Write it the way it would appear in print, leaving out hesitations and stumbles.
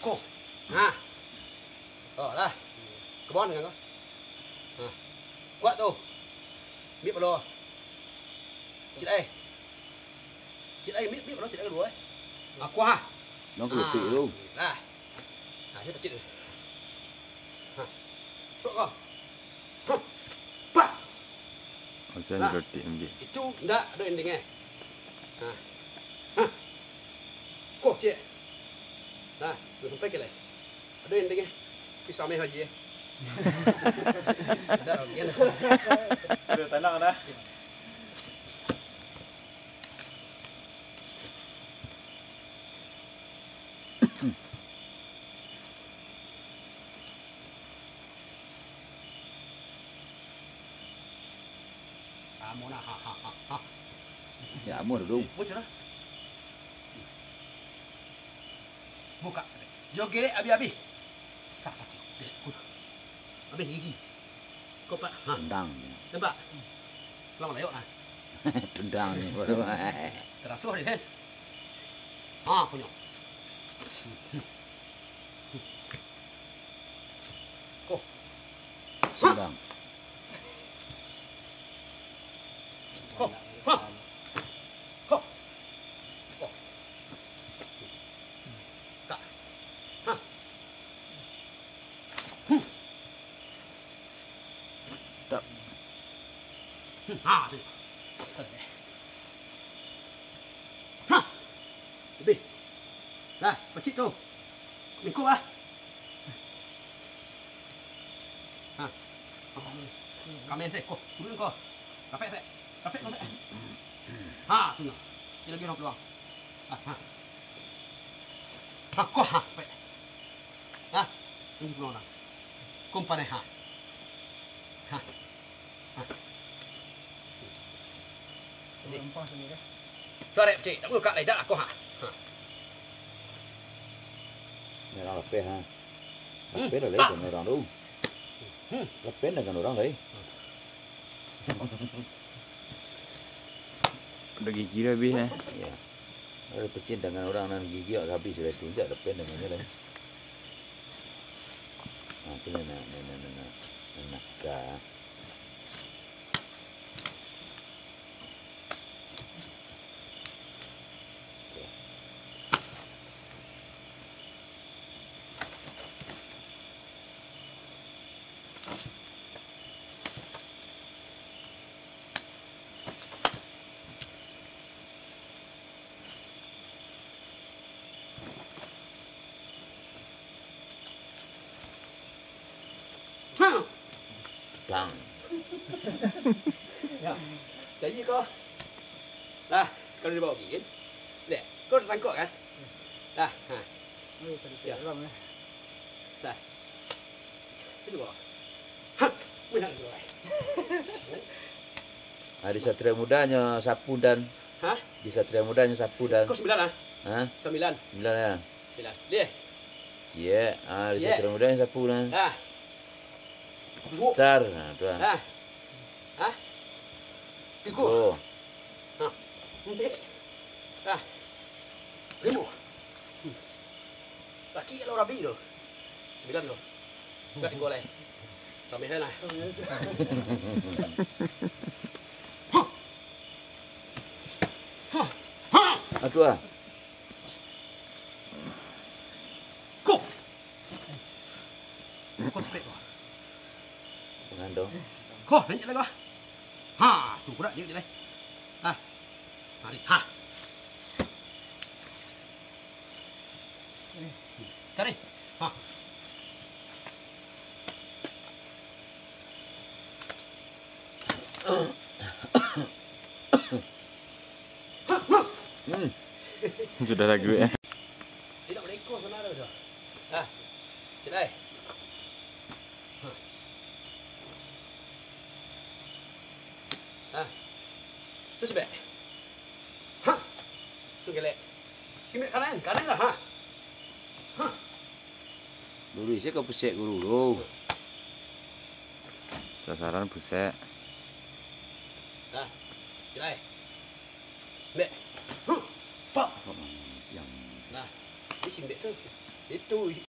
Cô. Ha. Lah. Kebon kan kau? Ha. Kuat tu. Biết vào lô. Chị đây. Chị đây biết vào nó chị đây đuổi. À qua. Nó cứ tị luôn. Đây. À hết chị. Ha. Sok kau. Ha. Pa. Macam Nah. roti ambil. Itu enggak ada endingnya. Nah. Hah. Kok cik. Nah, tu sampai ke lah. Ada endingnya. Pisau meh haji. Dah, gian. Udah tenang dah. Kamu nak ha. Ya, mua được luôn. Bocor dah. Buka. Joget abi-abi. Sakit. Habis gigi. Kau pak. Ha. Tendang. Nampak? Lama layok nah. Tendang ni baru. Terasa dia kan? Ha, punya. Kau. Tendang. Kau. Ha. Kau. Kau. Tak. Ha. Tak. Ha, tu. Ha. Lebih. Dah, pacik tu. Mingkuk ah. Ha. Kami saya kau. Turun kau. Kapek saya. Kapek kau saya. Ha, tu. Dia lagi orang peluang. Ha, ha. Ha, kau ha. Kapek. Ha. Ini peluang dah. Kumpan ha. Ha. Ha. Empah sini dah. Suara pacik. Tak buka lagi dah aku ha. Ha. Ni orang lepeh ha. Lepeh dah lepas ni orang tu. Lepeh dengan orang lain. Udah gigi dah habis eh. Ya. Ada pecin dengan orang nan gigi habis sudah tunjuk lepeh dengan dia lain. Ah, tu nak ka. Ha. Tang. Ya. Jadi kau. Dah, kau dah bawa gigi. Dek, kau dah tangkap kan? Dah. Ha. Ni tadi Ya. ram eh. Dah. Itu bawa. Ha. Menang tu. Di Satria Mudanya sapu dan Ha? di Satria Mudanya sapu dan Kau 9 ah? ha? 9. 9 ya. 9. Dia. Ya, di Ya. Satria Mudanya sapu dan. Dah. Dua. Tar, nah tu. Dah. Ha? Tiga. Oh, Ha. Empat. Dah. 5. Laki kalau rabi tu. 9 tu. Tak tinggal lagi. Sampai sana. aduh ah. Kau. Kau sepet tu. Mengandung. Kau lanjut lagi. Ha, tu kuda je lagi. Ha. Mari. Ha. Cari. Ha. Sudah lagi eh. Tidak boleh ikut sebenarnya tu. Ha. Sini. Ha. Ha. Tu sebab. Ha. Tu gelek. Kimi kanan lah ha. Ha. Dulu sih kau pusek guru dulu. Sasaran pusek. Ha. Sini. Lek. Ha. Pak. Yang Nah. Di fishing dek tu. Itu